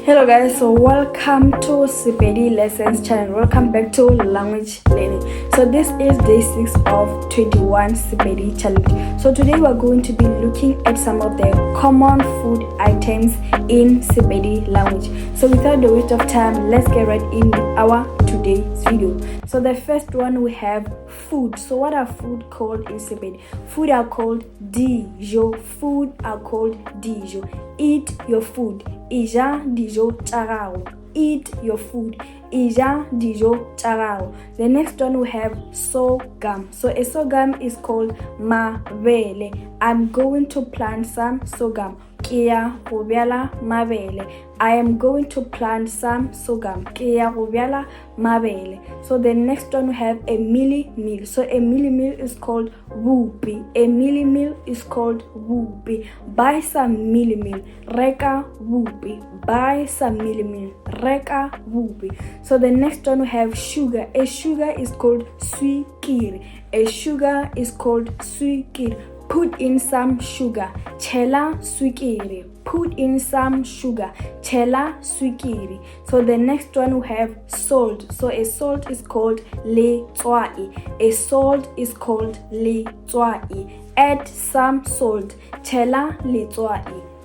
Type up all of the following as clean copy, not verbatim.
Hello guys, so welcome to Sepedi Lessons channel. Welcome back to language learning. So this is day 6 of 21 Sepedi challenge. So today we're going to be looking at some of the common food items in Sepedi language. So without the waste of time, let's get right in with our today's video. So the first one, we have food. So what are food called in Sepedi? Food are called dijo. Food are called dijo. Eat your food. Ija dijo tsa. Eat your food. Ija dijo tsa. The next one, we have sorghum. So a sorghum is called mabele. I'm going to plant some sorghum. Kia go bjala mabele. I am going to plant some sorghum. Kia go bjala mabele. So the next one, we have a mealie meal. So a mealie meal is called whoopie. A mealie meal is called whoopie. Buy some mealie meal. Reka whoopie. Buy some mealie meal. Reka whoopie. So the next one, we have sugar. A sugar is called suikiri. A sugar is called suikiri. Put in some sugar. Chela suikiri. Put in some sugar. Chela suikiri. So the next one, we have salt. So a salt is called letswai. A salt is called letswai. Add some salt. Chela letswai.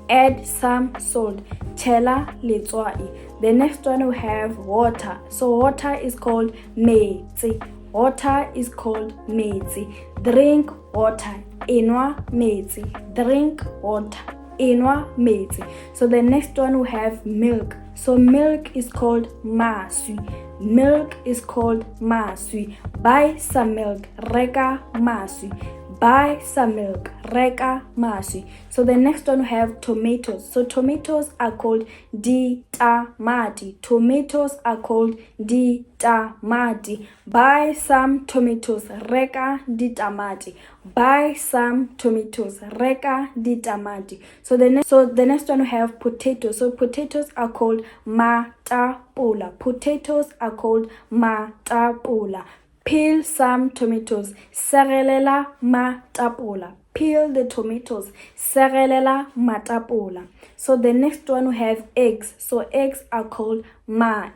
Add some salt. Chela letswai. The next one, we have water. So water is called metsi. Water is called metsi. Drink water. Inwa metsi. Drink water. Inwa metsi. So the next one, we have milk. So milk is called maswi. Milk is called maswi. Buy some milk. Reka maswi. Buy some milk. Reka maswi. So the next one, we have tomatoes. So tomatoes are called ditamati. Tomatoes are called ditamati. Buy some tomatoes. Reka ditamati. Buy some tomatoes. Reka ditamati. So the next one, we have potatoes. So potatoes are called matapola. Potatoes are called matapola. Peel some tomatoes. Serelela matapola. Peel the tomatoes. Serelela matapola. So the next one, we have eggs. So eggs are called mai.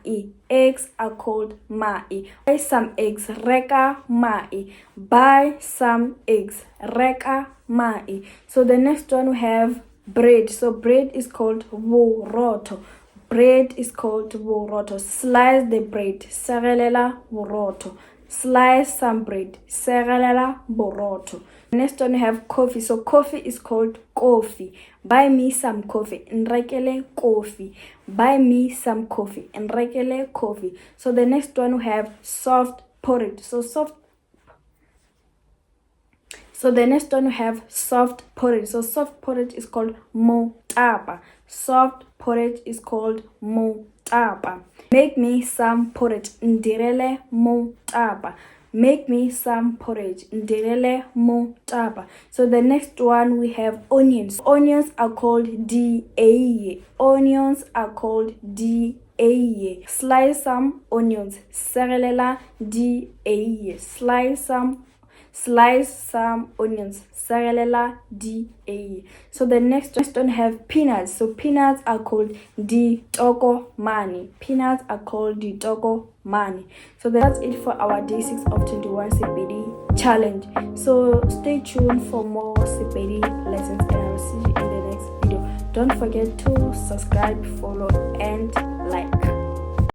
Eggs are called mai. Buy some eggs. Reka mai. Buy some eggs. Reka mai. So the next one, we have bread. So bread is called voroto. Bread is called voroto. Slice the bread. Serelela voroto. Slice some bread. Serelela boroto. Next one, we have coffee. So coffee is called coffee. Buy me some coffee. Nrekele coffee. Buy me some coffee. Nrekele coffee. So the next one, we have soft porridge. So the next one, we have soft porridge. So soft porridge is called motapa. Soft porridge is called motapa. Make me some porridge. Ndirele motapa. Make me some porridge. Ndirele motapa. So the next one, we have onions. Onions are called dieye. Onions are called dieye. Slice some onions. Serelela dieye. Slice some onions. Serelela dieye. So the next one, have peanuts. So peanuts are called ditoko mani. Peanuts are called ditoko mani. So that's it for our day 6 of 21 Sepedi challenge. So stay tuned for more Sepedi lessons, and I will see you in the next video. Don't forget to subscribe, follow, and